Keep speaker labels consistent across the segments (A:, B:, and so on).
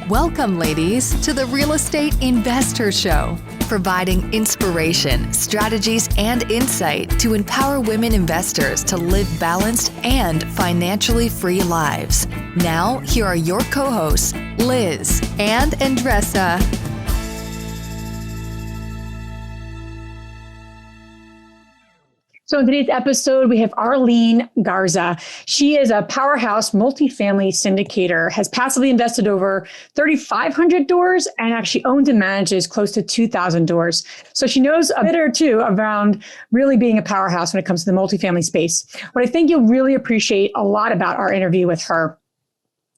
A: Welcome, ladies, to the Real Estate Investor Show, providing inspiration, strategies, and insight to empower women investors to live balanced and financially free lives. Now, here are your co-hosts, Liz and Andressa.
B: So in today's episode, we have Arleen Garza. She is a powerhouse multifamily syndicator, has passively invested over 3,500 doors, and actually owns and manages close to 2,000 doors. So she knows a bit or two around really being a powerhouse when it comes to the multifamily space. What I think you'll really appreciate a lot about our interview with her,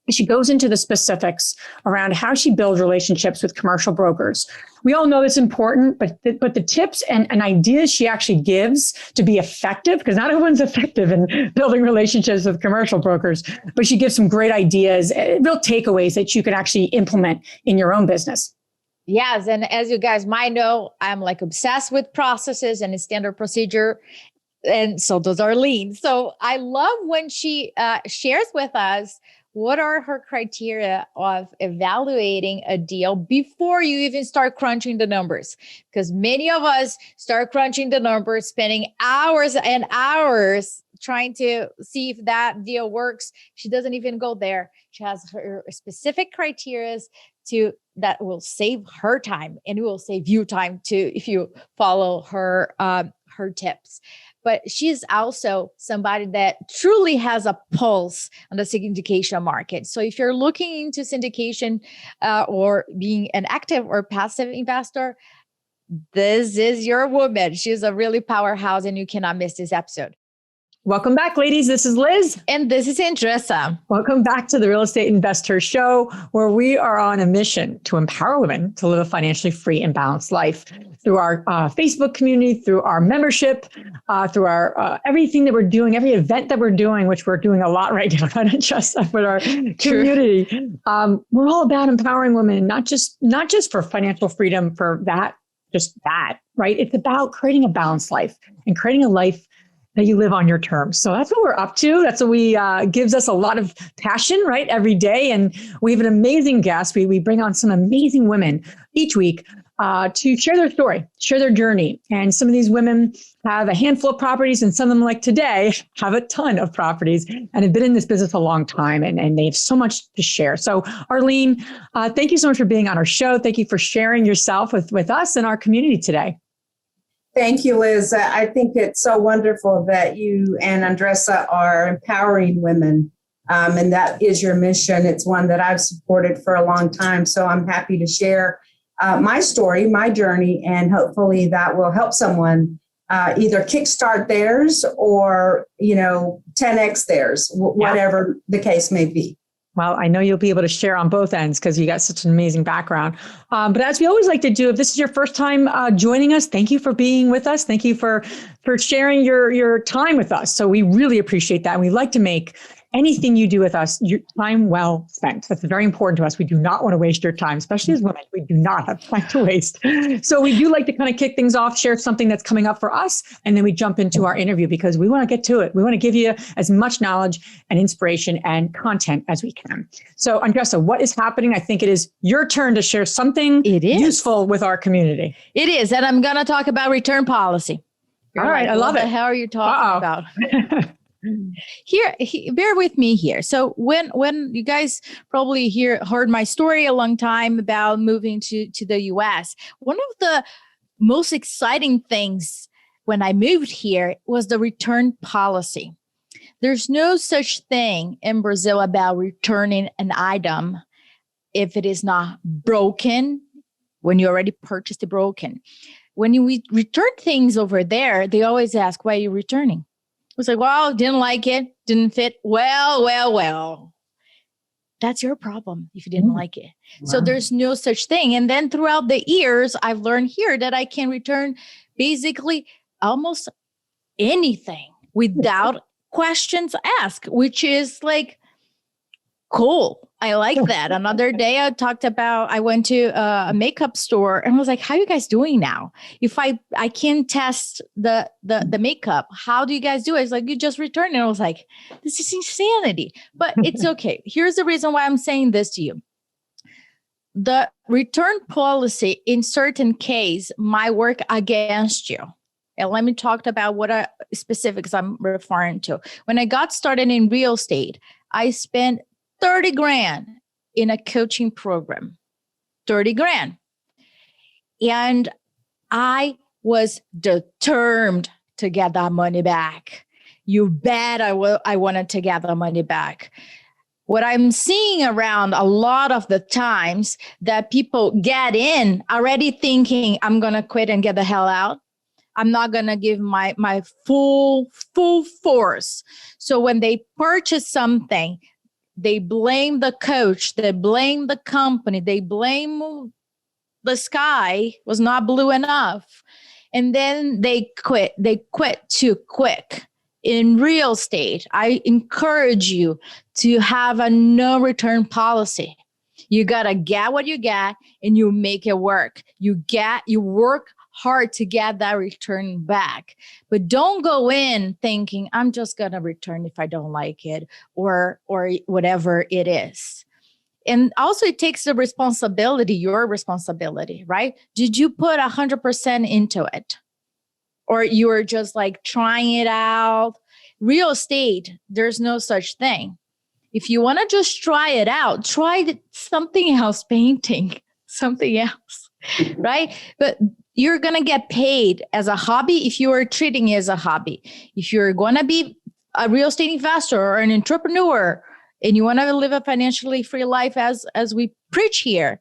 B: she goes into the specifics around how she builds relationships with commercial brokers. We all know it's important, but the tips and ideas she actually gives to be effective, because not everyone's effective in building relationships with commercial brokers, but she gives some great ideas, real takeaways that you can actually implement in your own business.
C: Yes. And as you guys might know, I'm like obsessed with processes and standard procedure. And so does Arlene. So I love when she shares with us what are her criteria of evaluating a deal before you even start crunching the numbers? Because many of us start crunching the numbers, spending hours and hours trying to see if that deal works. She doesn't even go there. She has her specific criteria that will save her time, and it will save you time too if you follow her tips. But she is also somebody that truly has a pulse on the syndication market. So if you're looking into syndication or being an active or passive investor, this is your woman. She's a really powerhouse, and you cannot miss this episode.
B: Welcome back, ladies. This is Liz.
C: And this is Andressa.
B: Welcome back to the Real Estate Investor Show, where we are on a mission to empower women to live a financially free and balanced life through our Facebook community, through our membership, through our everything that we're doing, every event that we're doing, which we're doing a lot right now, not just with our community. We're all about empowering women, not just for financial freedom, for that, just that, right? It's about creating a balanced life and creating a life that you live on your terms. So that's what we're up to. That's what we gives us a lot of passion, right? Every day. And we have an amazing guest. We bring on some amazing women each week to share their story, share their journey. And some of these women have a handful of properties, and some of them, like today, have a ton of properties and have been in this business a long time, and they have so much to share. So Arleen, thank you so much for being on our show. Thank you for sharing yourself with us and our community today.
D: Thank you, Liz. I think it's so wonderful that you and Andressa are empowering women, and that is your mission. It's one that I've supported for a long time, so I'm happy to share my story, my journey, and hopefully that will help someone either kickstart theirs or 10x theirs, whatever the case may be.
B: Well, I know you'll be able to share on both ends because you got such an amazing background. But as we always like to do, if this is your first time joining us, thank you for being with us. Thank you for sharing your time with us. So we really appreciate that. And we like to make anything you do with us, your time well spent. That's very important to us. We do not want to waste your time, especially as women. We do not have time to waste. So we do like to kind of kick things off, share something that's coming up for us, and then we jump into our interview because we want to get to it. We want to give you as much knowledge and inspiration and content as we can. So Andressa, what is happening? I think it is your turn to share something useful with our community.
C: It is. And I'm going to talk about return policy.
B: All right. I love it.
C: What the hell are you talking about? Here, bear with me here. So when you guys probably heard my story a long time about moving to the US, one of the most exciting things when I moved here was the return policy. There's no such thing in Brazil about returning an item if it is not broken when you already purchased it broken. When we return things over there, they always ask, why are you returning? It's like, well, didn't like it, didn't fit. Well. That's your problem if you didn't like it. Wow. So there's no such thing. And then throughout the years, I've learned here that I can return basically almost anything without questions asked, which is like cool. I like that. Another day I went to a makeup store and was like, how are you guys doing now? If I can test the makeup, how do you guys do it? It's like, you just return it. And I was like, this is insanity, but it's okay. Here's the reason why I'm saying this to you. the return policy in certain case might work against you. And let me talk about what specifics I'm referring to. When I got started in real estate, I spent 30 grand in a coaching program, 30 grand. And I was determined to get that money back. You bet I wanted to get the money back. What I'm seeing around a lot of the times that people get in already thinking, I'm going to quit and get the hell out. I'm not going to give my full force. So when they purchase something, they blame the coach, they blame the company, they blame the sky was not blue enough. And then they quit. They quit too quick. In real estate, I encourage you to have a no return policy. You got to get what you get and you make it work. You work hard to get that return back, but don't go in thinking I'm just going to return if I don't like it or whatever it is. And also it takes the responsibility, your responsibility, right? Did you put 100% into it? Or you were just like trying it out? Real estate, there's no such thing. If you want to just try it out, try something else, painting, something else, right? But you're going to get paid as a hobby if you are treating it as a hobby. If you're going to be a real estate investor or an entrepreneur and you want to live a financially free life as we preach here,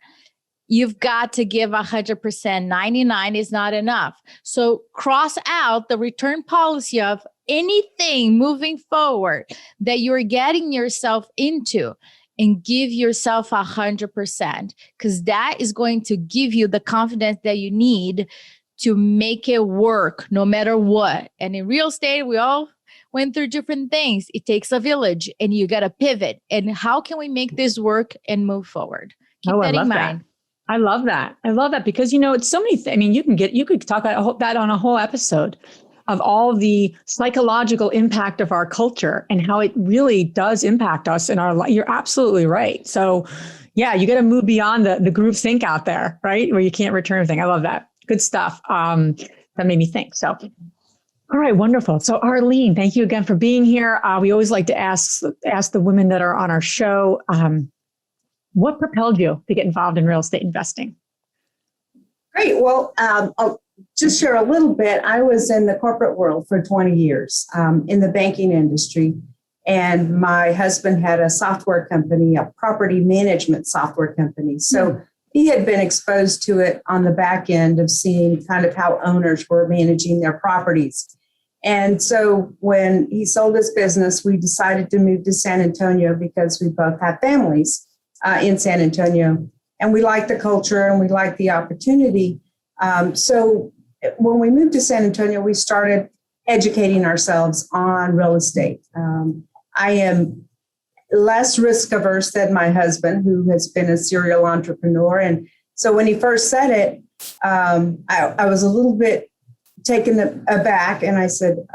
C: you've got to give 100%. 99 is not enough. So cross out the return policy of anything moving forward that you're getting yourself into and give yourself 100%, because that is going to give you the confidence that you need to make it work no matter what. And in real estate, we all went through different things. It takes a village and you got to pivot. And how can we make this work and move forward? Keep that in mind.
B: I love that. I love that because, it's so many things. I mean, you could talk about that on a whole episode of all the psychological impact of our culture and how it really does impact us in our life. You're absolutely right. So yeah, you got to move beyond the group think out there, right? Where you can't return everything. I love that. Good stuff. That made me think. So, all right, wonderful. So Arlene, thank you again for being here. We always like to ask the women that are on our show, what propelled you to get involved in real estate investing?
D: Great. Well, I'll just share a little bit. I was in the corporate world for 20 years in the banking industry. And my husband had a software company, a property management software company. So he had been exposed to it on the back end of seeing kind of how owners were managing their properties. And so when he sold his business, we decided to move to San Antonio because we both have families in San Antonio. And we like the culture and we like the opportunity. So when we moved to San Antonio, we started educating ourselves on real estate. I am less risk averse than my husband, who has been a serial entrepreneur. And so when he first said it, I was a little bit taken aback. And I said,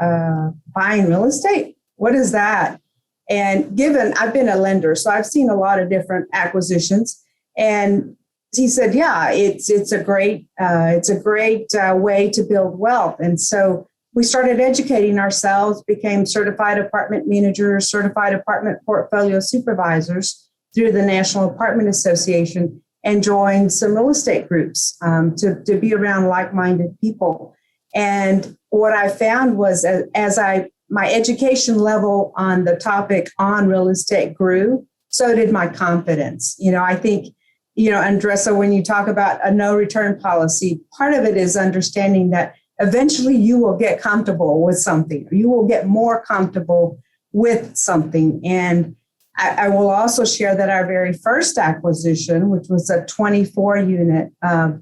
D: buying real estate? What is that? And I've been a lender, so I've seen a lot of different acquisitions. And he said, yeah, it's a great way to build wealth. And so we started educating ourselves, became certified apartment managers, certified apartment portfolio supervisors through the National Apartment Association, and joined some real estate groups to be around like-minded people. And what I found was as my education level on the topic on real estate grew, so did my confidence. I think, Andressa, when you talk about a no return policy, part of it is understanding that eventually you will get comfortable with something. You will get more comfortable with something. And I will also share that our very first acquisition, which was a 24-unit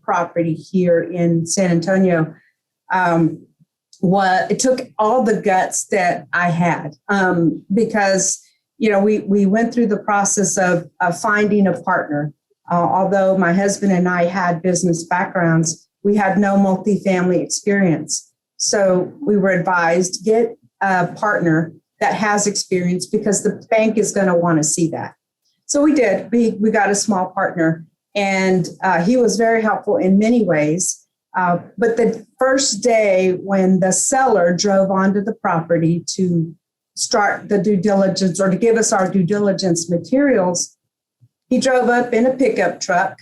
D: property here in San Antonio, it took all the guts that I had because, we went through the process of finding a partner. Although my husband and I had business backgrounds, we had no multifamily experience. So we were advised, get a partner that has experience because the bank is going to want to see that. So we did. We got a small partner. And he was very helpful in many ways. But the first day when the seller drove onto the property to start the due diligence or to give us our due diligence materials, he drove up in a pickup truck,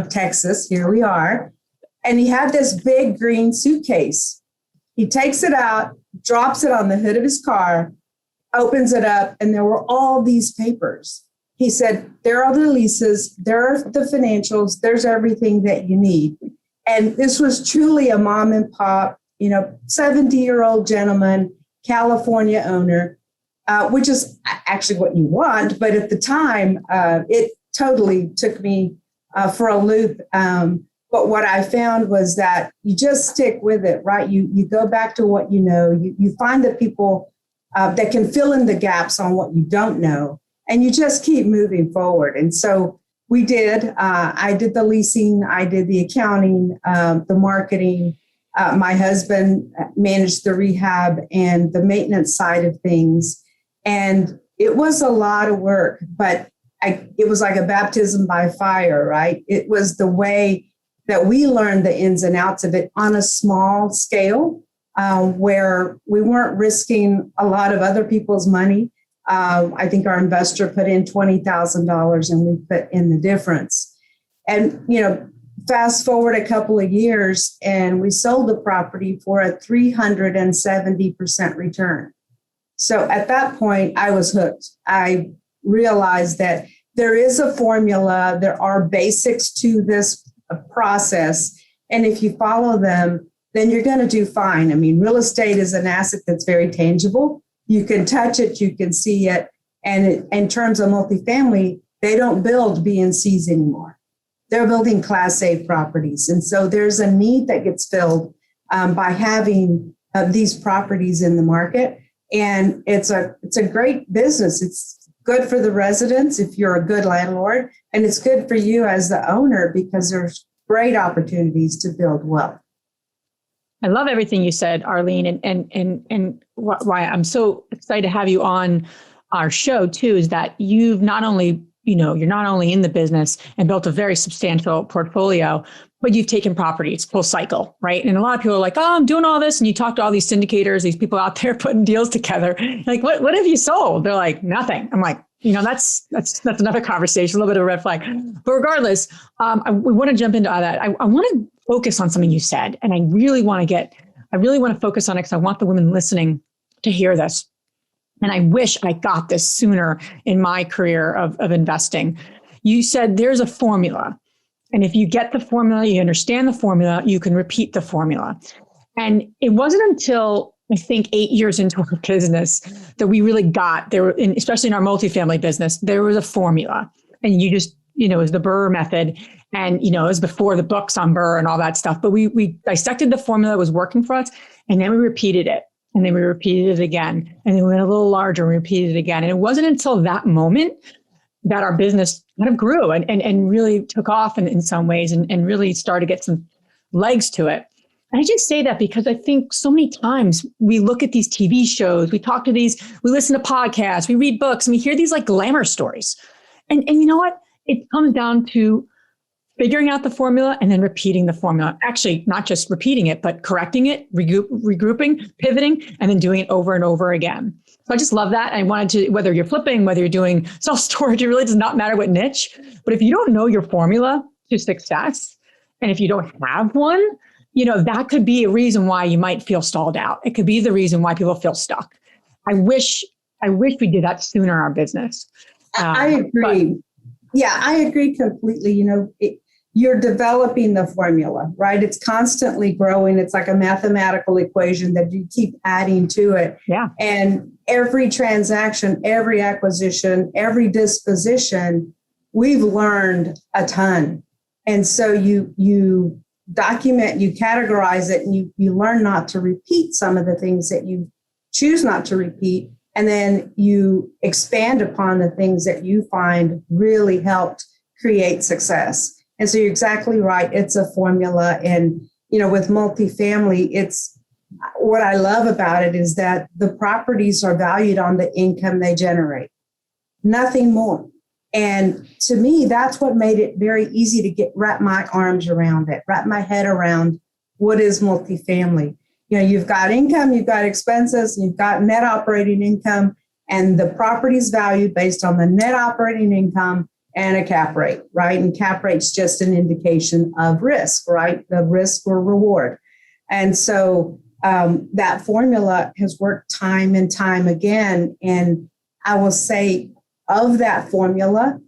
D: Texas, here we are. And he had this big green suitcase. He takes it out, drops it on the hood of his car, opens it up, and there were all these papers. He said, there are the leases, there are the financials, there's everything that you need. And this was truly a mom and pop, 70-year-old gentleman, California owner, which is actually what you want. But at the time, it totally took me for a loop. But what I found was that you just stick with it, right? You go back to what you know. You find the people that can fill in the gaps on what you don't know, and you just keep moving forward. And so we did. I did the leasing. I did the accounting, the marketing. My husband managed the rehab and the maintenance side of things. And it was a lot of work, but it was like a baptism by fire, right? It was the way that we learned the ins and outs of it on a small scale, where we weren't risking a lot of other people's money. I think our investor put in $20,000 and we put in the difference. And, fast forward a couple of years and we sold the property for a 370% return. So at that point, I was hooked. I realized that there is a formula, there are basics to this process. And if you follow them, then you're going to do fine. I mean, real estate is an asset that's very tangible. You can touch it, you can see it. And in terms of multifamily, they don't build B and C's anymore. They're building Class A properties. And so there's a need that gets filled by having these properties in the market. And it's a great business. It's good for the residents if you're a good landlord, and it's good for you as the owner because there's great opportunities to build wealth.
B: I love everything you said, Arlene, and why I'm so excited to have you on our show too is that you've not only, you're not only in the business and built a very substantial portfolio, but you've taken properties full cycle, right? And a lot of people are like, oh, I'm doing all this. And you talk to all these syndicators, these people out there putting deals together. Like, what have you sold? They're like, nothing. I'm like, that's another conversation, a little bit of a red flag. But regardless, we want to jump into all that. I want to focus on something you said. And I really want to focus on it because I want the women listening to hear this. And I wish I got this sooner in my career of investing. You said there's a formula. And if you get the formula, you understand the formula, you can repeat the formula. And it wasn't until I think 8 years into our business that we really got there, especially in our multifamily business, there was a formula. And you just, it was the Burr method. And, it was before the books on Burr and all that stuff. But we dissected the formula that was working for us. And then we repeated it. And then we repeated it again. And then we went a little larger and repeated it again. And it wasn't until that moment that our business kind of grew and really took off in some ways and really started to get some legs to it. And I just say that because I think so many times we look at these TV shows, we listen to podcasts, we read books, and we hear these like glamour stories. And you know what? It comes down to figuring out the formula and then repeating the formula. Actually, not just repeating it, but correcting it, regrouping, pivoting, and then doing it over and over again. So I just love that. I wanted to, whether you're flipping, whether you're doing self-storage, it really does not matter what niche. But if you don't know your formula to success, and if you don't have one, that could be a reason why you might feel stalled out. It could be the reason why people feel stuck. I wish we did that sooner in our business.
D: I agree. I agree completely. You're developing the formula, right? It's constantly growing. It's like a mathematical equation that you keep adding to it.
B: Yeah.
D: And every transaction, every acquisition, every disposition, we've learned a ton. And so you document, you categorize it, and you learn not to repeat some of the things that you choose not to repeat. And then you expand upon the things that you find really helped create success. And so you're exactly right. It's a formula. And, with multifamily, it's what I love about it is that the properties are valued on the income they generate, nothing more. And to me, that's what made it very easy to wrap my arms around it, wrap my head around what is multifamily. You've got income, you've got expenses, you've got net operating income, and the property's valued based on the net operating income and a cap rate, right? And cap rate's just an indication of risk, right? The risk or reward. And so that formula has worked time and time again. And I will say of that formula,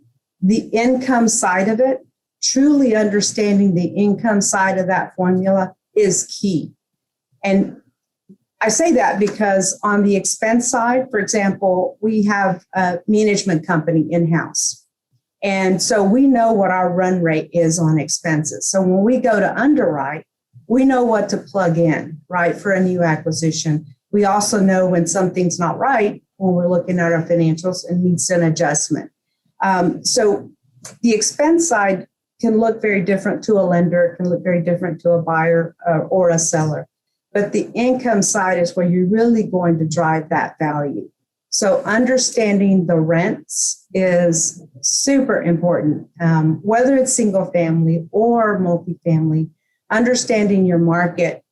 D: the income side of it, truly understanding the income side of that formula is key. And I say that because on the expense side, for example, we have a management company in-house. And so we know what our run rate is on expenses. So when we go to underwrite, we know what to plug in, right, for a new acquisition. We also know when something's not right when we're looking at our financials and needs an adjustment. So the expense side can look very different to a lender, can look very different to a buyer or a seller. But the income side is where you're really going to drive that value. So understanding the rents is super important, whether it's single family or multifamily, understanding your market,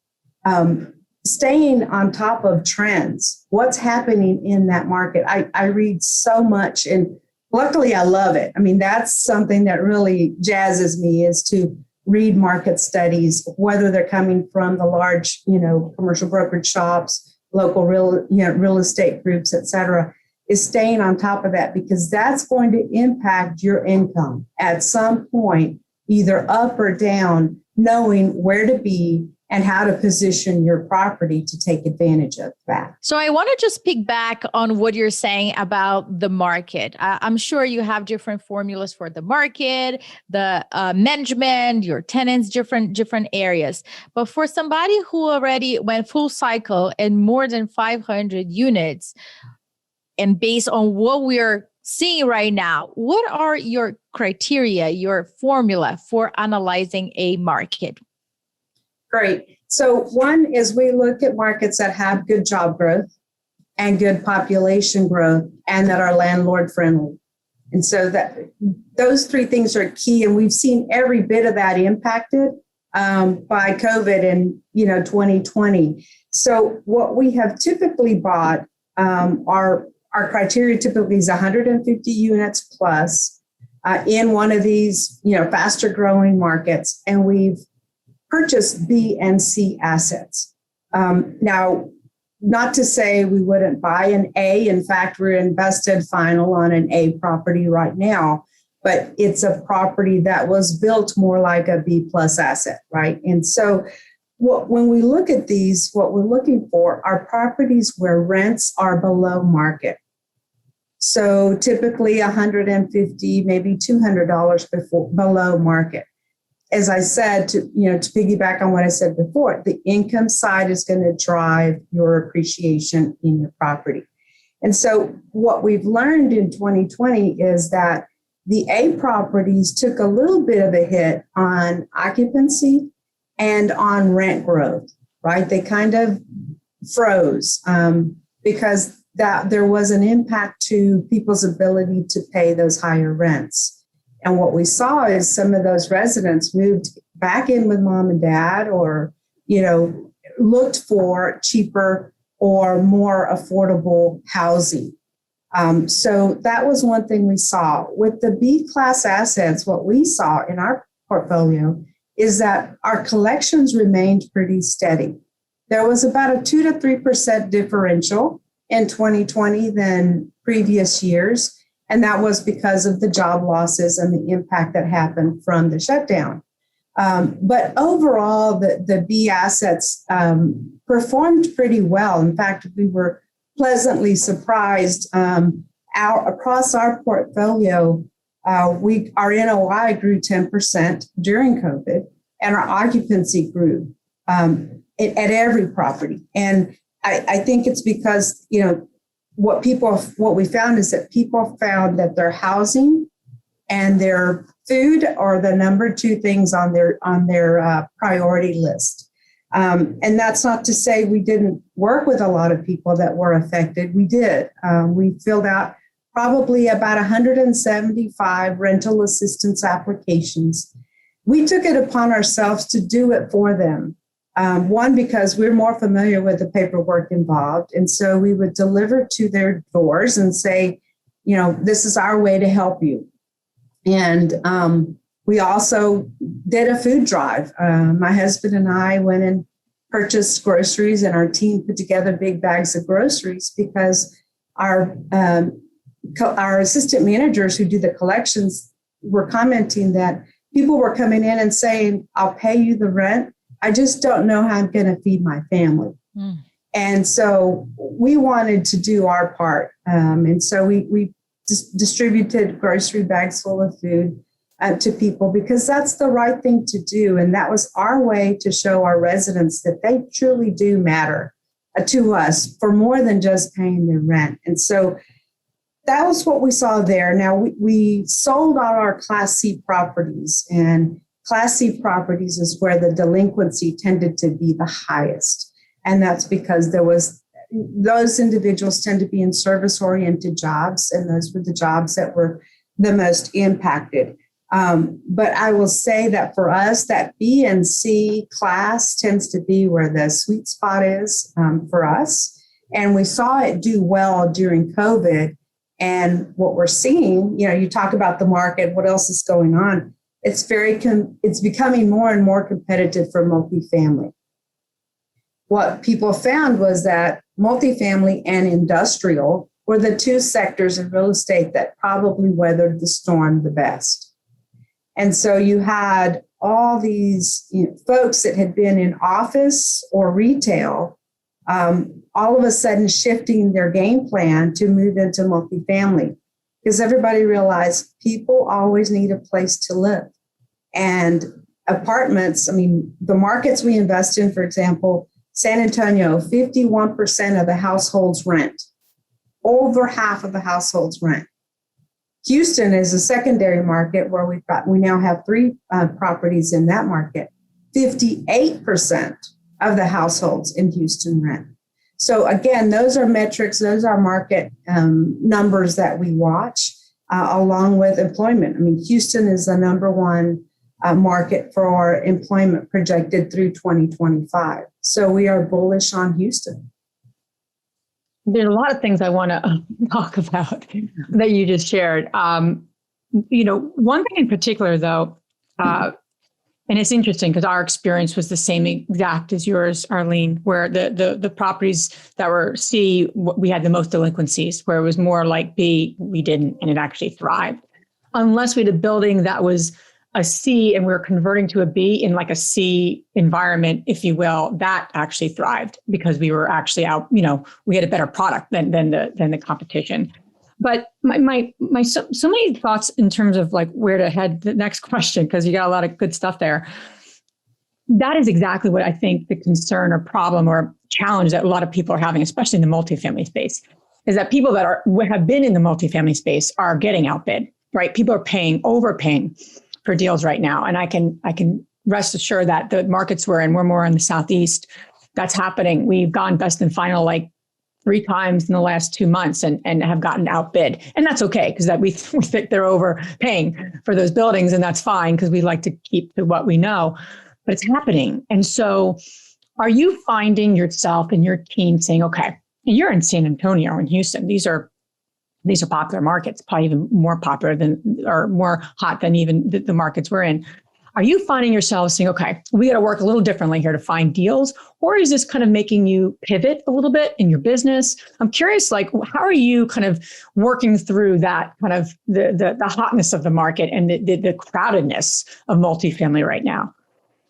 D: staying on top of trends, what's happening in that market. I read so much, and luckily I love it. I mean, that's something that really jazzes me, is to read market studies, whether they're coming from the large, commercial brokerage shops, local real estate groups, et cetera, is staying on top of that, because that's going to impact your income at some point, either up or down, knowing where to be and how to position your property to take advantage of that.
C: So I want to just pick back on what you're saying about the market. I'm sure you have different formulas for the market, the management, your tenants, different areas. But for somebody who already went full cycle and more than 500 units, and based on what we're seeing right now, what are your criteria, your formula for analyzing a market?
D: Great. So one is we look at markets that have good job growth and good population growth and that are landlord-friendly. And so that those three things are key. And we've seen every bit of that impacted by COVID in 2020. So what we have typically bought, our criteria typically is 150 units plus in one of these faster growing markets. And we've purchase B and C assets. Now, not to say we wouldn't buy an A. In fact, we're invested final on an A property right now, but it's a property that was built more like a B plus asset, right? And so when we look at these, what we're looking for are properties where rents are below market. So typically $150, maybe $200 below market. As I said, to piggyback on what I said before, the income side is going to drive your appreciation in your property. And so what we've learned in 2020 is that the A properties took a little bit of a hit on occupancy and on rent growth, right? They kind of froze because that there was an impact to people's ability to pay those higher rents. And what we saw is some of those residents moved back in with mom and dad, or, looked for cheaper or more affordable housing. So that was one thing we saw. With the B class assets, what we saw in our portfolio is that our collections remained pretty steady. There was about a 2 to 3% differential in 2020 than previous years. And that was because of the job losses and the impact that happened from the shutdown. But overall, the B assets performed pretty well. In fact, we were pleasantly surprised. Across our portfolio, our NOI grew 10% during COVID, and our occupancy grew at every property. And I think it's because, what we found is that people found that their housing and their food are the number 2 things on their priority list. And that's not to say we didn't work with a lot of people that were affected. We did. We filled out probably about 175 rental assistance applications. We took it upon ourselves to do it for them. One, because we're more familiar with the paperwork involved. And so we would deliver to their doors and say, this is our way to help you. And we also did a food drive. My husband and I went and purchased groceries, and our team put together big bags of groceries because our assistant managers who do the collections were commenting that people were coming in and saying, I'll pay you the rent. I just don't know how I'm going to feed my family. And so we wanted to do our part. And so we distributed grocery bags full of food to people because that's the right thing to do. And that was our way to show our residents that they truly do matter to us for more than just paying their rent. And so that was what we saw there. Now, we sold out our Class C properties, and Class C properties is where the delinquency tended to be the highest. And that's because those individuals tend to be in service-oriented jobs, and those were the jobs that were the most impacted. But I will say that for us, that B and C class tends to be where the sweet spot is for us. And we saw it do well during COVID. And what we're seeing, you talk about the market, what else is going on? It's becoming more and more competitive for multifamily. What people found was that multifamily and industrial were the two sectors of real estate that probably weathered the storm the best. And so you had all these folks that had been in office or retail, all of a sudden shifting their game plan to move into multifamily because everybody realized people always need a place to live. And apartments, the markets we invest in, for example, San Antonio, 51% of the households rent. Over half of the households rent. Houston is a secondary market where we now have 3 properties in that market. 58% of the households in Houston rent. So again, those are metrics, those are market numbers that we watch along with employment. Houston is the number one market for employment projected through 2025. So we are bullish on Houston.
B: There's a lot of things I want to talk about that you just shared. One thing in particular, though, and it's interesting because our experience was the same exact as yours, Arlene, where the properties that were C, we had the most delinquencies, where it was more like B, we didn't, and it actually thrived. Unless we had a building that was a C and we were converting to a B in like a C environment, if you will, that actually thrived because we were actually out, we had a better product than the competition. But my so many thoughts in terms of like where to head the next question, because you got a lot of good stuff there. That is exactly what I think the concern or problem or challenge that a lot of people are having, especially in the multifamily space, is that people that have been in the multifamily space are getting outbid, right? People are overpaying for deals right now. And I can rest assured that the markets we're more in the Southeast, that's happening. We've gone best and final like 3 times in the last 2 months and have gotten outbid. And that's okay, because we think they're overpaying for those buildings, and that's fine because we like to keep to what we know, but it's happening. And so are you finding yourself and your team saying, okay, you're in San Antonio or in Houston, these are popular markets, probably even more popular or more hot than even the markets we're in. Are you finding yourselves saying, okay, we got to work a little differently here to find deals? Or is this kind of making you pivot a little bit in your business? I'm curious, like, how are you kind of working through that kind of the hotness of the market and the crowdedness of multifamily right now?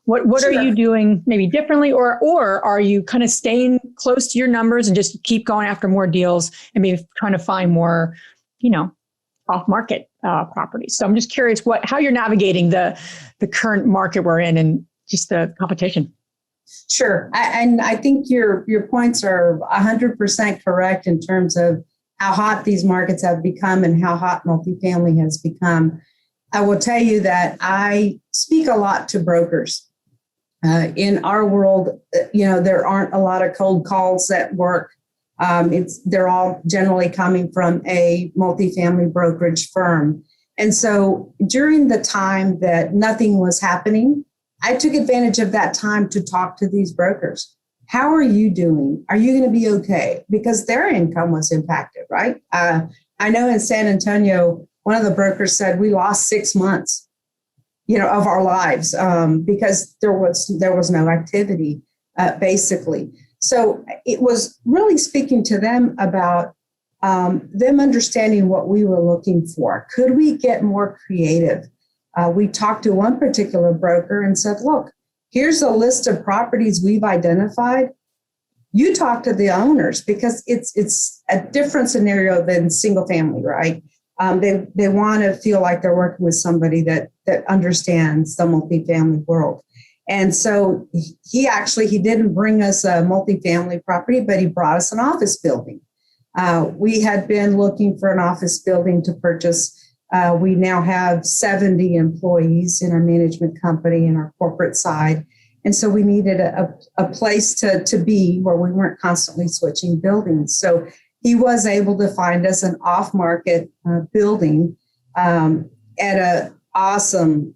B: What
D: Sure.
B: are you doing maybe differently, or are you kind of staying close to your numbers and just keep going after more deals and maybe trying to find more, off-market properties? So I'm just curious how you're navigating the current market we're in and just the competition.
D: Sure. And I think your points are 100% correct in terms of how hot these markets have become and how hot multifamily has become. I will tell you that I speak a lot to brokers. In our world, there aren't a lot of cold calls that work. They're all generally coming from a multifamily brokerage firm. And so during the time that nothing was happening, I took advantage of that time to talk to these brokers. How are you doing? Are you going to be okay? Because their income was impacted, right? I know in San Antonio, one of the brokers said we lost 6 months, of our lives because there was no activity, basically. So it was really speaking to them about them understanding what we were looking for. Could we get more creative? We talked to one particular broker and said, look, here's a list of properties we've identified. You talk to the owners because it's a different scenario than single family, right? They want to feel like they're working with somebody that understands the multifamily world. And so he didn't bring us a multifamily property, but he brought us an office building. We had been looking for an office building to purchase. We now have 70 employees in our management company and our corporate side. And so we needed a place to be where we weren't constantly switching buildings. So he was able to find us an off-market building at an awesome,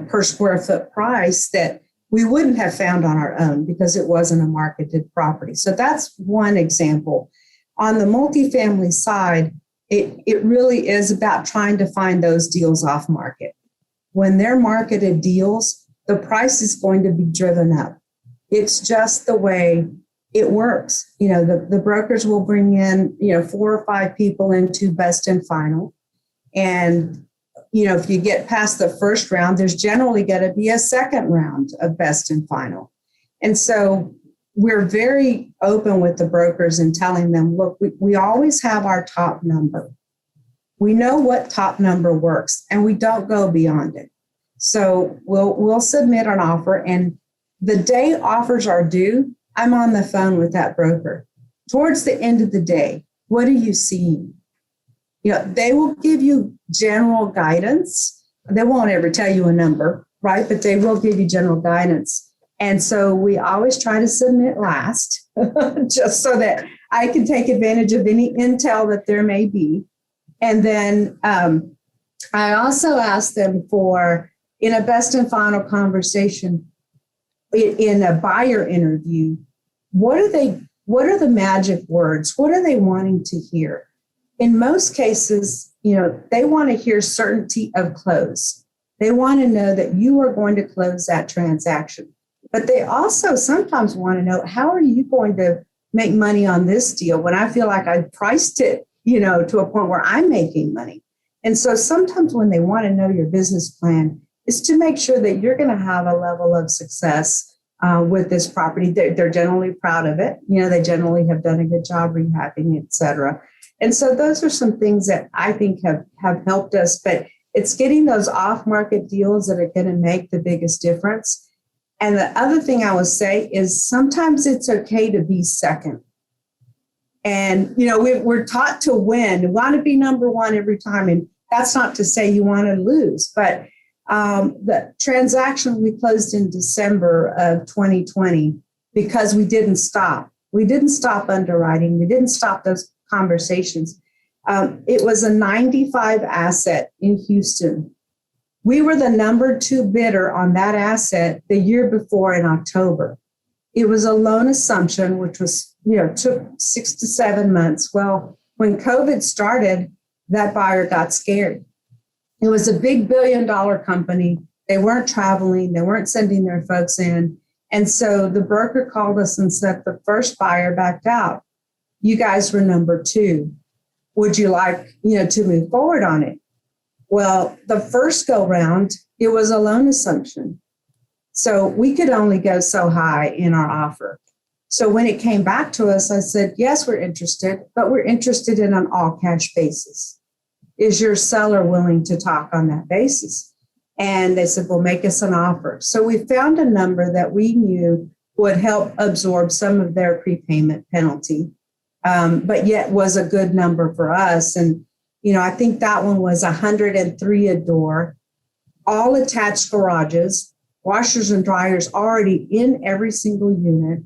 D: per square foot price that we wouldn't have found on our own because it wasn't a marketed property. So that's one example. On the multifamily side, it really is about trying to find those deals off market. When they're marketed deals, the price is going to be driven up. It's just the way it works. The brokers will bring in, 4 or 5 people into best and final. And, if you get past the first round, there's generally going to be a second round of best and final. And so we're very open with the brokers and telling them, look, we always have our top number. We know what top number works and we don't go beyond it. So we'll submit an offer, and the day offers are due, I'm on the phone with that broker. Towards the end of the day, what are you seeing? They will give you general guidance. They won't ever tell you a number, right? But they will give you general guidance. And so we always try to submit last, just so that I can take advantage of any intel that there may be. And then I also ask them for, in a best and final conversation, in a buyer interview, what are the magic words? What are they wanting to hear? In most cases, they want to hear certainty of close. They want to know that you are going to close that transaction. But they also sometimes want to know, how are you going to make money on this deal when I feel like I priced it, to a point where I'm making money? And so sometimes when they want to know your business plan is to make sure that you're going to have a level of success with this property. They're generally proud of it. They generally have done a good job rehabbing, et cetera. And so those are some things that I think have helped us, but it's getting those off-market deals that are going to make the biggest difference. And the other thing I would say is sometimes it's okay to be second. And, we're taught to win. We want to be number one every time. And that's not to say you want to lose. But the transaction we closed in December of 2020, because we didn't stop. We didn't stop underwriting. We didn't stop those conversations. It was a 95 asset in Houston. We were the number 2 bidder on that asset the year before in October. It was a loan assumption, which was, took 6 to 7 months. Well, when COVID started, that buyer got scared. It was a big $1 billion company. They weren't traveling. They weren't sending their folks in. And so the broker called us and said, the first buyer backed out. You guys were number 2. Would you like, to move forward on it? Well, the first go round, it was a loan assumption. So we could only go so high in our offer. So when it came back to us, I said, yes, we're interested, but we're interested in an all cash basis. Is your seller willing to talk on that basis? And they said, well, make us an offer. So we found a number that we knew would help absorb some of their prepayment penalty, but yet was a good number for us. And, I think that one was 103 a door, all attached garages, washers and dryers already in every single unit,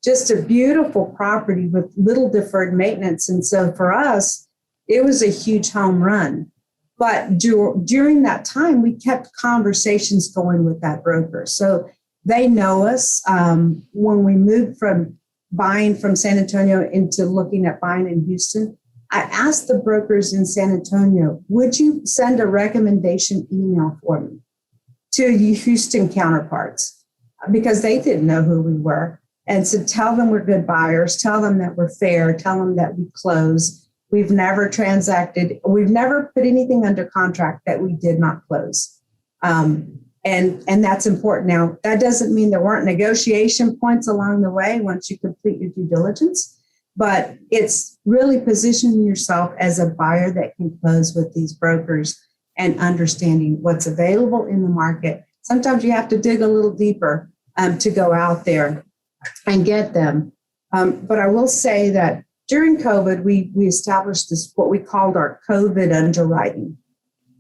D: just a beautiful property with little deferred maintenance. And so for us, it was a huge home run. But during that time, we kept conversations going with that broker. So they know us. When we moved from buying from San Antonio into looking at buying in Houston, I asked the brokers in San Antonio, would you send a recommendation email for me to your Houston counterparts? Because they didn't know who we were. And so tell them we're good buyers, tell them that we're fair, tell them that we close. We've never transacted. We've never put anything under contract that we did not close. And that's important. Now, that doesn't mean there weren't negotiation points along the way once you complete your due diligence, but it's really positioning yourself as a buyer that can close with these brokers and understanding what's available in the market. Sometimes you have to dig a little deeper to go out there and get them. But I will say that during COVID, we established this, what we called our COVID underwriting.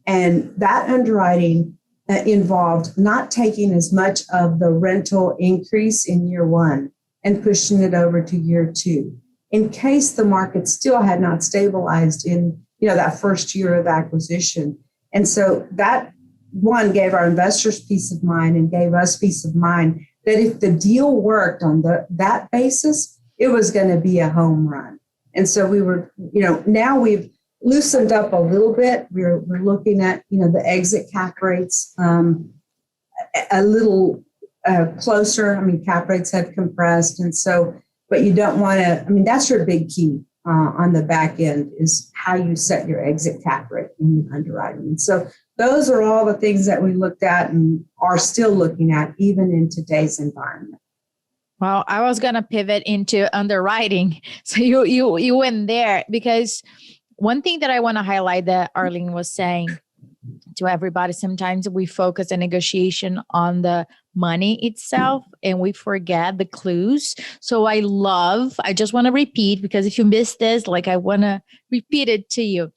D: And that underwriting involved not taking as much of the rental increase in year one and pushing it over to year two, in case the market still had not stabilized in that first year of acquisition. And so that one gave our investors peace of mind and gave us peace of mind that if the deal worked on that basis, it was going to be a home run. And so we were, now we've loosened up a little bit. We're looking at, the exit cap rates a little closer. I mean, cap rates have compressed. And so, but you don't want to, that's your big key on the back end is how you set your exit cap rate in your underwriting. And so those are all the things that we looked at and are still looking at even in today's environment.
C: Well, I was going to pivot into underwriting. So you went there, because one thing that I want to highlight that Arlene was saying to everybody, sometimes we focus a negotiation on the money itself and we forget the clues. So I just want to repeat, because if you missed this, I want to repeat it to you,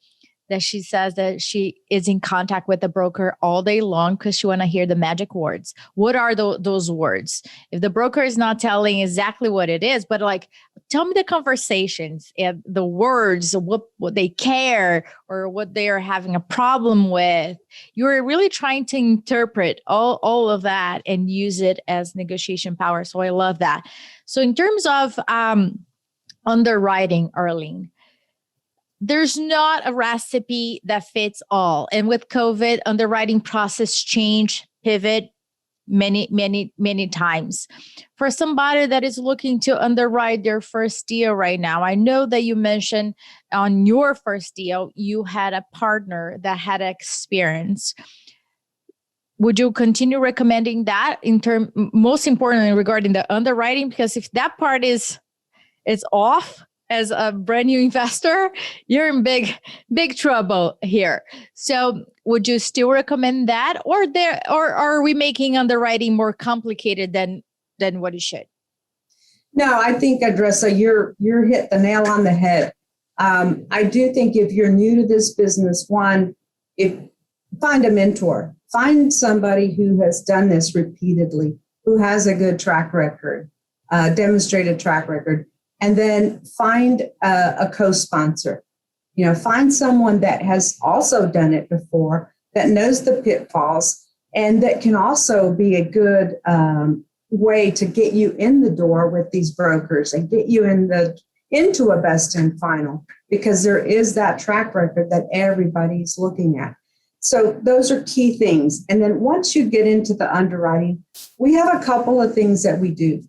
C: that she says that she is in contact with the broker all day long because she want to hear the magic words. What are those words? If the broker is not telling exactly what it is, but tell me the conversations and the words, what they care or what they are having a problem with. You're really trying to interpret all of that and use it as negotiation power. So I love that. So in terms of underwriting, Arlene, there's not a recipe that fits all. And with COVID, underwriting process change, pivot many times. For somebody that is looking to underwrite their first deal right now, I know that you mentioned on your first deal, you had a partner that had experience. Would you continue recommending that most importantly regarding the underwriting? Because if that part is off, as a brand new investor, you're in big trouble here. So would you still recommend that, or are we making underwriting more complicated than what it should?
D: No, I think, Andressa, you're hit the nail on the head. I do think if you're new to this business, find a mentor, find somebody who has done this repeatedly, who has a good track record, demonstrated track record. And then find a co-sponsor, find someone that has also done it before, that knows the pitfalls, and that can also be a good way to get you in the door with these brokers and get you into a best and final, because there is that track record that everybody's looking at. So those are key things. And then once you get into the underwriting, we have a couple of things that we do.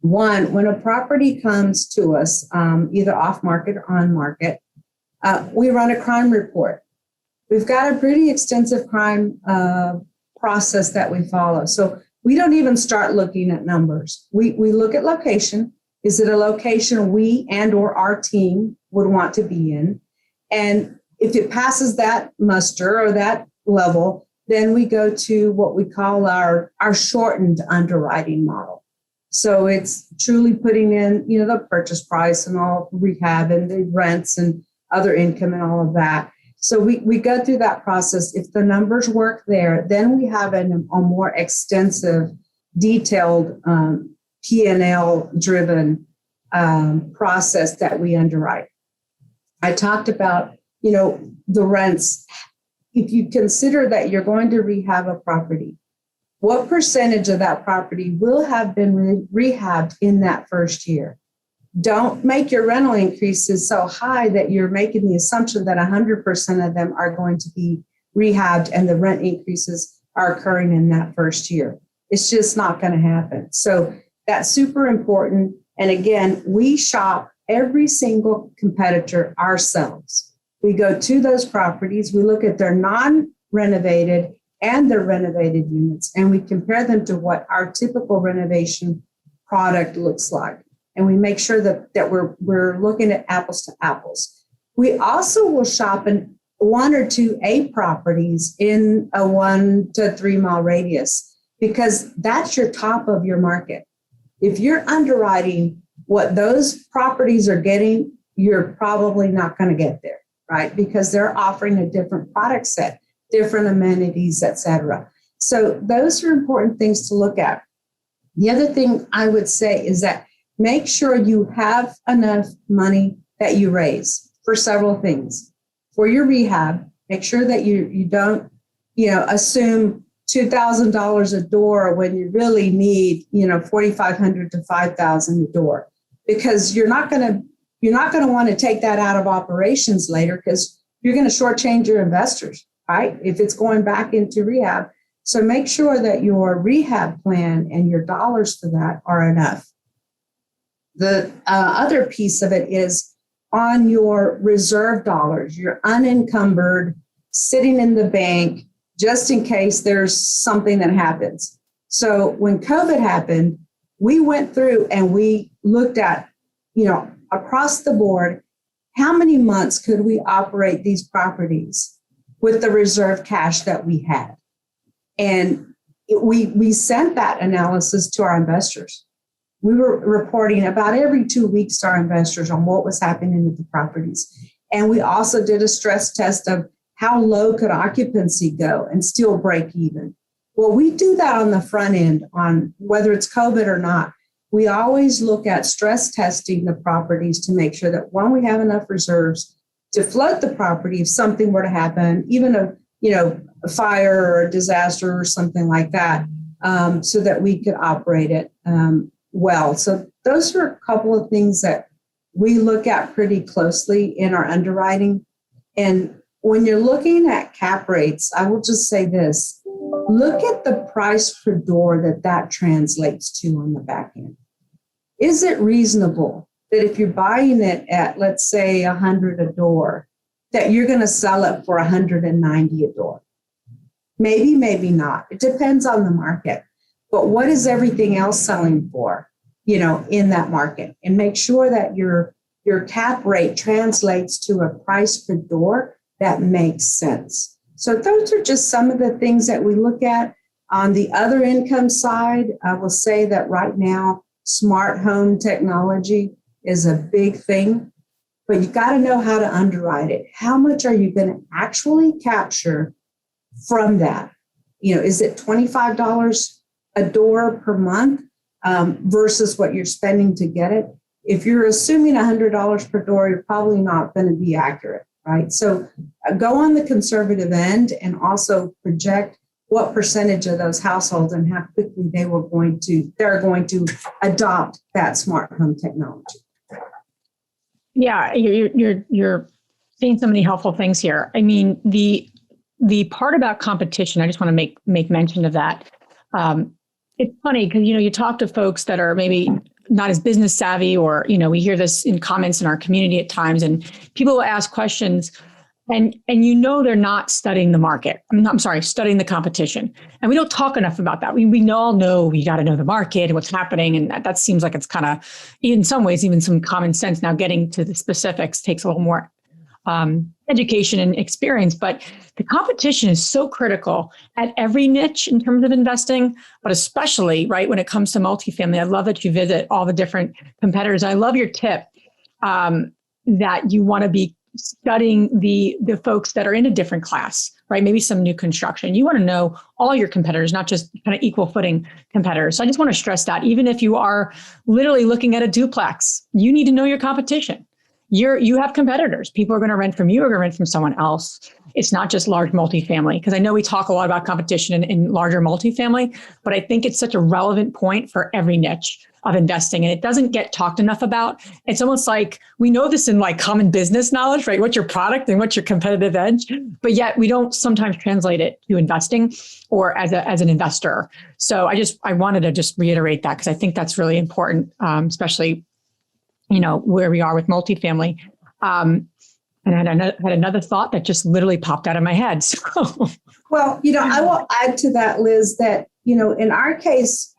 D: One, when a property comes to us, either off market or on market, we run a crime report. We've got a pretty extensive crime process that we follow. So we don't even start looking at numbers. We look at location. Is it a location we and or our team would want to be in? And if it passes that muster or that level, then we go to what we call our shortened underwriting model. So it's truly putting in, the purchase price and all rehab and the rents and other income and all of that. So we go through that process. If the numbers work there, then we have a more extensive, detailed P&L driven process that we underwrite. I talked about, the rents. If you consider that you're going to rehab a property, what percentage of that property will have been rehabbed in that first year? Don't make your rental increases so high that you're making the assumption that 100% of them are going to be rehabbed and the rent increases are occurring in that first year. It's just not going to happen. So that's super important. And again, we shop every single competitor ourselves. We go to those properties, we look at their non-renovated and their renovated units, and we compare them to what our typical renovation product looks like. And we make sure that we're looking at apples to apples. We also will shop in 1 or 2 A properties in a 1 to 3 mile radius, because that's your top of your market. If you're underwriting what those properties are getting, you're probably not going to get there, right? Because they're offering a different product set, different amenities, et cetera. So those are important things to look at. The other thing I would say is that make sure you have enough money that you raise for several things. For your rehab, make sure that you don't, assume $2,000 a door when you really need, $4,500 to $5,000 a door, because you're not going to want to take that out of operations later, because you're going to shortchange your investors, right? If it's going back into rehab. So make sure that your rehab plan and your dollars for that are enough. The other piece of it is on your reserve dollars, your unencumbered, sitting in the bank, just in case there's something that happens. So when COVID happened, we went through and we looked at, across the board, how many months could we operate these properties with the reserve cash that we had? And we sent that analysis to our investors. We were reporting about every 2 weeks to our investors on what was happening with the properties. And we also did a stress test of how low could occupancy go and still break even. Well, we do that on the front end, on whether it's COVID or not. We always look at stress testing the properties to make sure that, one, we have enough reserves to flood the property if something were to happen, even a fire or a disaster or something like that, so that we could operate it well. So those are a couple of things that we look at pretty closely in our underwriting. And when you're looking at cap rates, I will just say this: look at the price per door that translates to on the back end. Is it reasonable that if you're buying it at, let's say, $100 a door, that you're going to sell it for $190 a door? Maybe, maybe not. It depends on the market. But what is everything else selling for, in that market? And make sure that your cap rate translates to a price per door that makes sense. So those are just some of the things that we look at. On the other income side, I will say that right now, smart home technology is a big thing, but you got to know how to underwrite it. How much are you going to actually capture from that? Is it $25 a door per month versus what you're spending to get it? If you're assuming $100 per door, you're probably not going to be accurate, right? So go on the conservative end and also project what percentage of those households and how quickly they're going to adopt that smart home technology.
B: Yeah, you're saying so many helpful things here. I mean, the part about competition, I just want to make mention of that. It's funny because, you talk to folks that are maybe not as business savvy, or, we hear this in comments in our community at times, and people will ask questions and they're not studying the market. Studying the competition. And we don't talk enough about that. We all know we got to know the market and what's happening. And that seems like it's kind of, in some ways, even some common sense. Now getting to the specifics takes a little more education and experience, but the competition is so critical at every niche in terms of investing, but especially right when it comes to multifamily. I love that you visit all the different competitors. I love your tip that you want to be studying the folks that are in a different class, right? Maybe some new construction. You want to know all your competitors, not just kind of equal footing competitors. So I just want to stress that even if you are literally looking at a duplex, you need to know your competition. You have competitors. People are going to rent from you or going to rent from someone else. It's not just large multifamily, because I know we talk a lot about competition in larger multifamily, but I think it's such a relevant point for every niche of investing. And it doesn't get talked enough about. It's almost like we know this in like common business knowledge, right? What's your product and what's your competitive edge? But yet we don't sometimes translate it to investing or as an investor. So I wanted to just reiterate that because I think that's really important, especially where we are with multifamily. And I had another thought that just literally popped out of my head. So.
D: Well, I will add to that, Liz, that, in our case,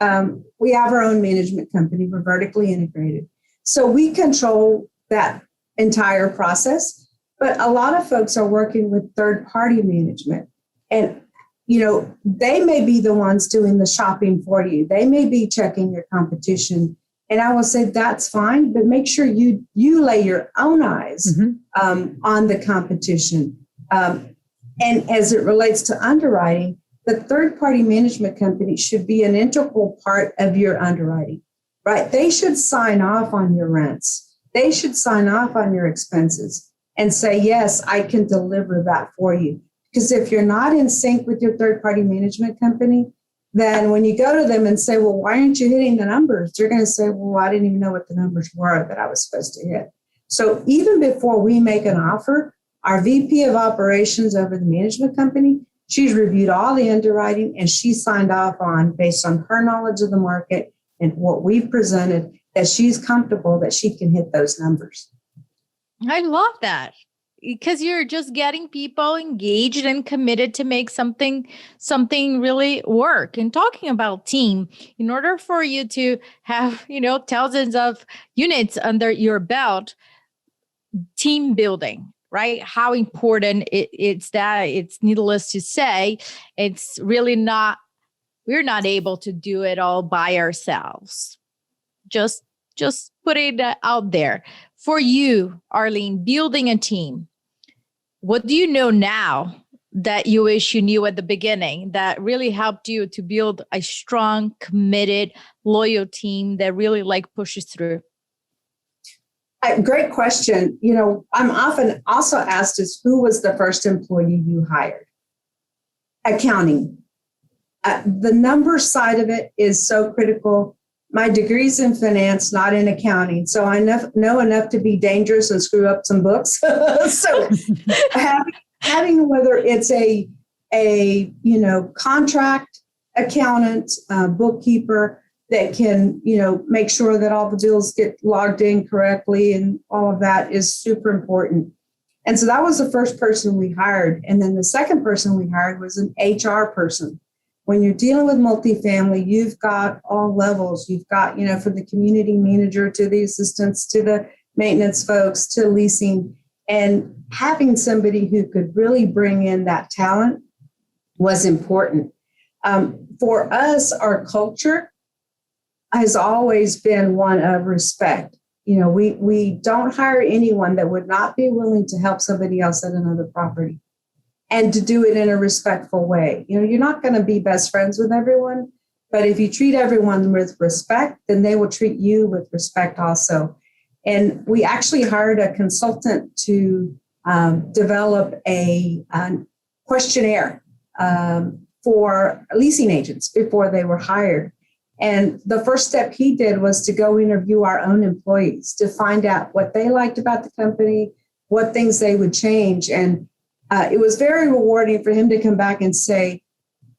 D: we have our own management company. We're vertically integrated. So we control that entire process. But a lot of folks are working with third-party management. And, they may be the ones doing the shopping for you. They may be checking your competition. And I will say that's fine, but make sure you lay your own eyes on the competition. And as it relates to underwriting, the third-party management company should be an integral part of your underwriting, right? They should sign off on your rents. They should sign off on your expenses and say, yes, I can deliver that for you. Because if you're not in sync with your third-party management company, then when you go to them and say, well, why aren't you hitting the numbers? They're going to say, well, I didn't even know what the numbers were that I was supposed to hit. So even before we make an offer, our VP of operations over the management company, she's reviewed all the underwriting and she signed off on, based on her knowledge of the market and what we've presented, that she's comfortable that she can hit those numbers.
C: I love that. Because you're just getting people engaged and committed to make something really work. And talking about team, in order for you to have, thousands of units under your belt, team building, right? How important it's that it's needless to say, it's really not, we're not able to do it all by ourselves. Just putting that out there. For you, Arlene, building a team, what do you know now that you wish you knew at the beginning that really helped you to build a strong, committed, loyal team that really pushes through?
D: Great question. I'm often also asked is who was the first employee you hired? Accounting. The number side of it is so critical. My degree's in finance, not in accounting. So I know enough to be dangerous and screw up some books. So having whether it's a contract accountant, bookkeeper that can, make sure that all the bills get logged in correctly and all of that is super important. And so that was the first person we hired. And then the second person we hired was an HR person. When you're dealing with multifamily, you've got all levels. You've got, from the community manager to the assistants to the maintenance folks to leasing. And having somebody who could really bring in that talent was important. For us, our culture has always been one of respect. We don't hire anyone that would not be willing to help somebody else at another property. And to do it in a respectful way. You're not going to be best friends with everyone, but if you treat everyone with respect, then they will treat you with respect also. And we actually hired a consultant to develop a questionnaire for leasing agents before they were hired. And the first step he did was to go interview our own employees to find out what they liked about the company, what things they would change. And it was very rewarding for him to come back and say,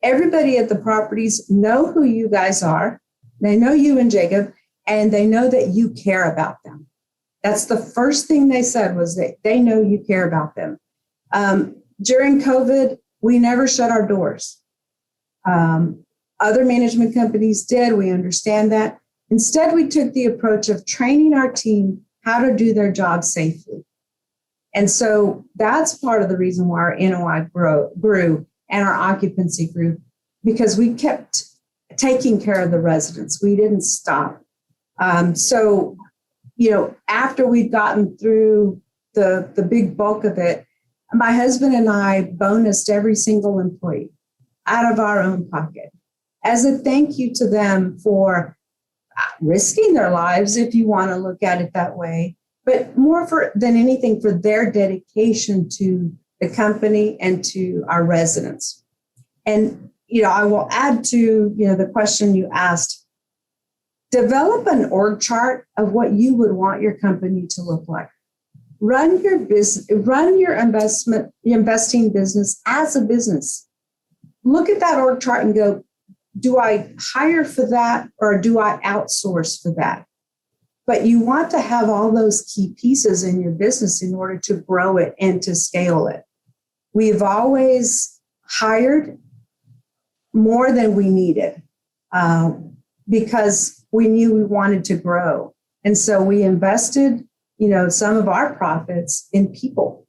D: everybody at the properties know who you guys are. They know you and Jacob, and they know that you care about them. That's the first thing they said was that they know you care about them. During COVID, we never shut our doors. Other management companies did. We understand that. Instead, we took the approach of training our team how to do their job safely. And so that's part of the reason why our NOI grew and our occupancy grew, because we kept taking care of the residents. We didn't stop. After we'd gotten through the big bulk of it, My husband and I bonused every single employee out of our own pocket as a thank you to them for risking their lives, if you want to look at it that way, but more than anything for their dedication to the company and to our residents. And, I will add to, the question you asked, develop an org chart of what you would want your company to look like. Run your business, run your investing business as a business. Look at that org chart and go, do I hire for that or do I outsource for that? But you want to have all those key pieces in your business in order to grow it and to scale it. We've always hired more than we needed because we knew we wanted to grow. And so we invested, some of our profits in people.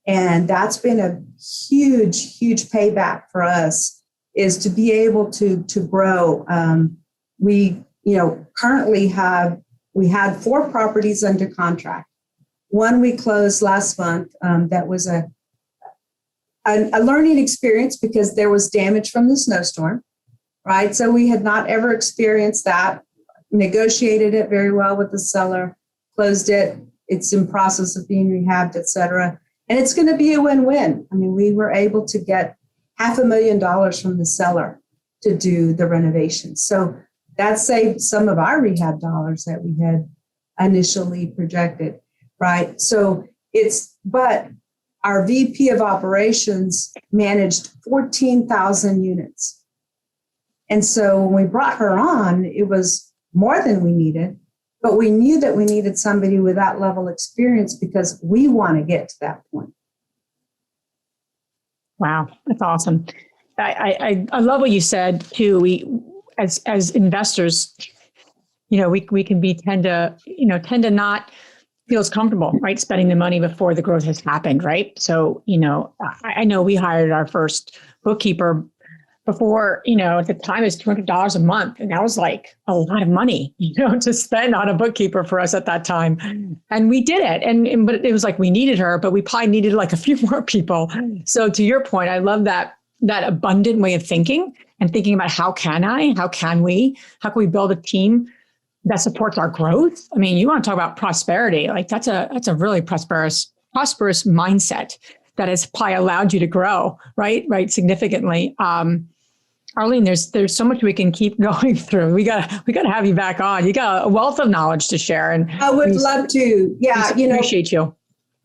D: And that's been a huge, huge payback for us, is to be able to grow. We currently we had 4 properties under contract. One we closed last month. That was a learning experience because there was damage from the snowstorm, right? So we had not ever experienced that. Negotiated it very well with the seller, closed it. It's in process of being rehabbed, et cetera. And it's going to be a win-win. I mean, we were able to get $500,000 from the seller to do the renovation. So that saved some of our rehab dollars that we had initially projected, right? So but our VP of operations managed 14,000 units. And so when we brought her on, it was more than we needed, but we knew that we needed somebody with that level of experience because we want to get to that point.
B: Wow, that's awesome. I love what you said too. We, as investors, we can tend to not feel as comfortable, right, spending the money before the growth has happened, right? So, I know we hired our first bookkeeper before, at the time it was $200 a month, and that was like a lot of money, to spend on a bookkeeper for us at that time, and we did it. But it was like we needed her, but we probably needed like a few more people. So to your point, I love that abundant way of thinking and thinking about how can we build a team that supports our growth. I mean, you want to talk about prosperity, like that's a really prosperous mindset that has probably allowed you to grow, right, significantly. Arlene, there's so much we can keep going through. We got to have you back on. You got a wealth of knowledge to share, and
D: I would love to. Yeah,
B: appreciate you.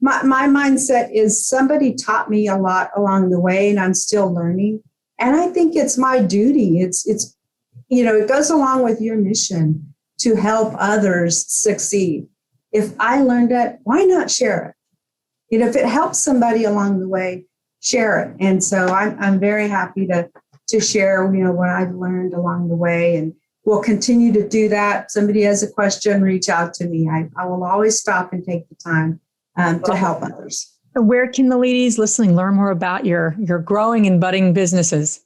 D: My mindset is somebody taught me a lot along the way, and I'm still learning. And I think it's my duty. It's it goes along with your mission to help others succeed. If I learned it, why not share it? If it helps somebody along the way, share it. And so I'm very happy to share, what I've learned along the way, and we'll continue to do that. Somebody has a question, reach out to me. I will always stop and take the time to help others.
B: Where can the ladies listening learn more about your growing and budding businesses?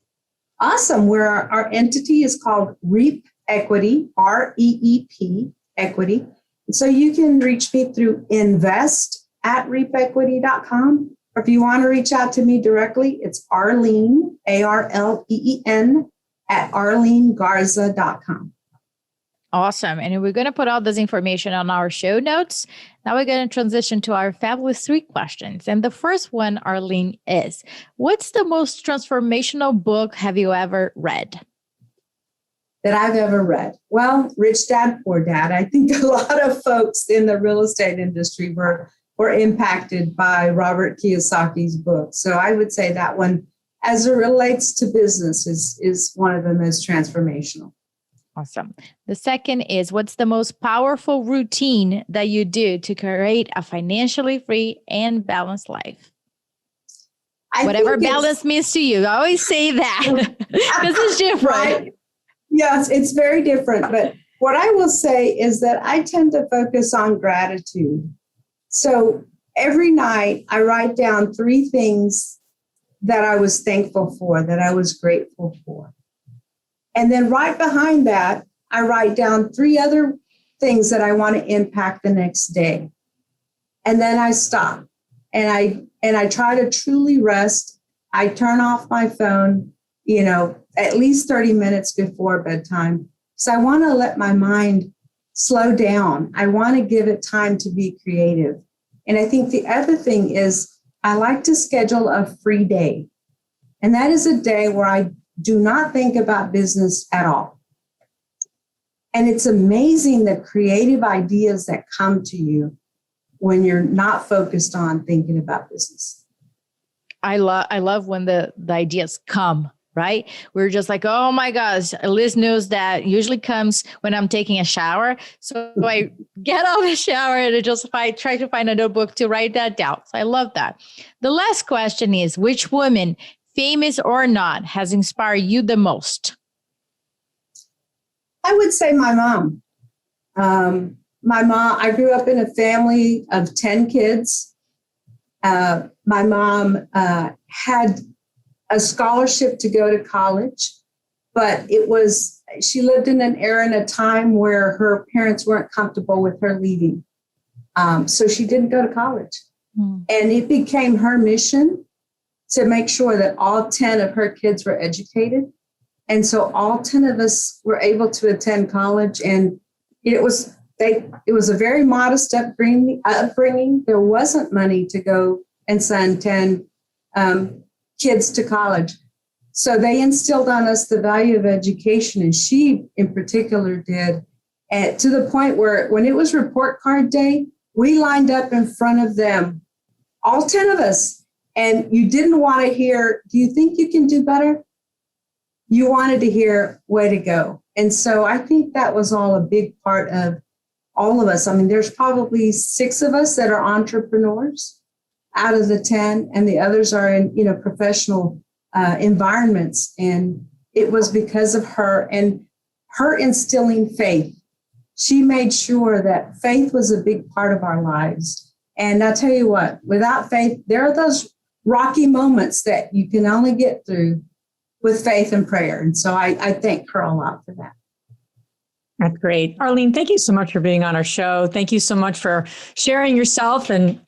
D: Awesome. Our entity is called REAP Equity, REEP Equity. So you can reach me through invest@reapequity.com. Or if you want to reach out to me directly, it's Arlene, ARLEEN, at arleengarza.com.
C: Awesome. And we're going to put all this information on our show notes. Now we're going to transition to our fabulous 3 questions. And the first one, Arlene, is what's the most transformational book have you ever read?
D: That I've ever read? Well, Rich Dad, Poor Dad. I think a lot of folks in the real estate industry were impacted by Robert Kiyosaki's book. So I would say that one, as it relates to business, is one of the most transformational.
C: Awesome. The second is, what's the most powerful routine that you do to create a financially free and balanced life? Whatever balance means to you. I always say that because it's different. Right?
D: Yes, it's very different. But what I will say is that I tend to focus on gratitude. So every night I write down 3 things that I was thankful for, that I was grateful for. And then right behind that, I write down 3 other things that I want to impact the next day. And then I stop And I try to truly rest. I turn off my phone, at least 30 minutes before bedtime. So I want to let my mind slow down. I want to give it time to be creative. And I think the other thing is I like to schedule a free day. And that is a day where I do not think about business at all. And it's amazing the creative ideas that come to you when you're not focused on thinking about business.
C: I love when the ideas come, right? We're just like, oh my gosh, Liz knows that usually comes when I'm taking a shower. So I get out of the shower and I try to find a notebook to write that down. So I love that. The last question is, which woman, famous or not, has inspired you the most?
D: I would say my mom. My mom, I grew up in a family of 10 kids. My mom had a scholarship to go to college, but she lived in an era and a time where her parents weren't comfortable with her leaving. So she didn't go to college. And it became her mission to make sure that all 10 of her kids were educated. And so all 10 of us were able to attend college. And it was a very modest upbringing. There wasn't money to go and send 10 kids to college. So they instilled on us the value of education, and she in particular did, and to the point where when it was report card day, we lined up in front of them, all 10 of us, and you didn't want to hear, do you think you can do better? You wanted to hear, way to go. And so I think that was all a big part of all of us. I mean, there's probably 6 of us that are entrepreneurs out of the 10, and the others are in, professional environments. And it was because of her and her instilling faith. She made sure that faith was a big part of our lives. And I'll tell you what, without faith, there are those rocky moments that you can only get through with faith and prayer. And so I thank her a lot for that.
B: That's great. Arlene, thank you so much for being on our show. Thank you so much for sharing yourself and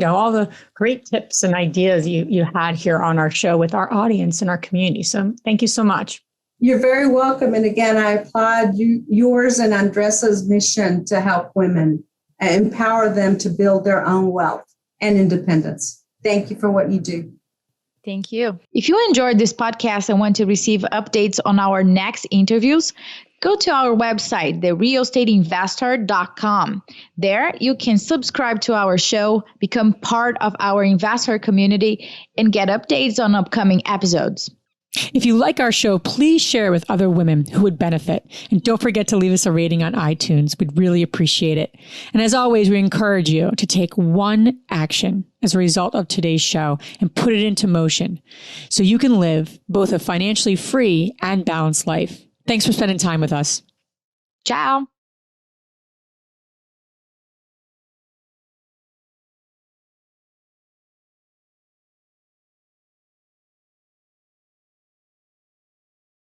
B: all the great tips and ideas you had here on our show with our audience and our community. So thank you so much.
D: You're very welcome. And again, I applaud yours and Andressa's mission to help women and empower them to build their own wealth and independence. Thank you for what you do.
C: Thank you. If you enjoyed this podcast and want to receive updates on our next interviews, go to our website, therealestateinvestor.com. There, you can subscribe to our show, become part of our investor community, and get updates on upcoming episodes.
B: If you like our show, please share with other women who would benefit. And don't forget to leave us a rating on iTunes. We'd really appreciate it. And as always, we encourage you to take one action as a result of today's show and put it into motion so you can live both a financially free and balanced life. Thanks for spending time with us.
C: Ciao.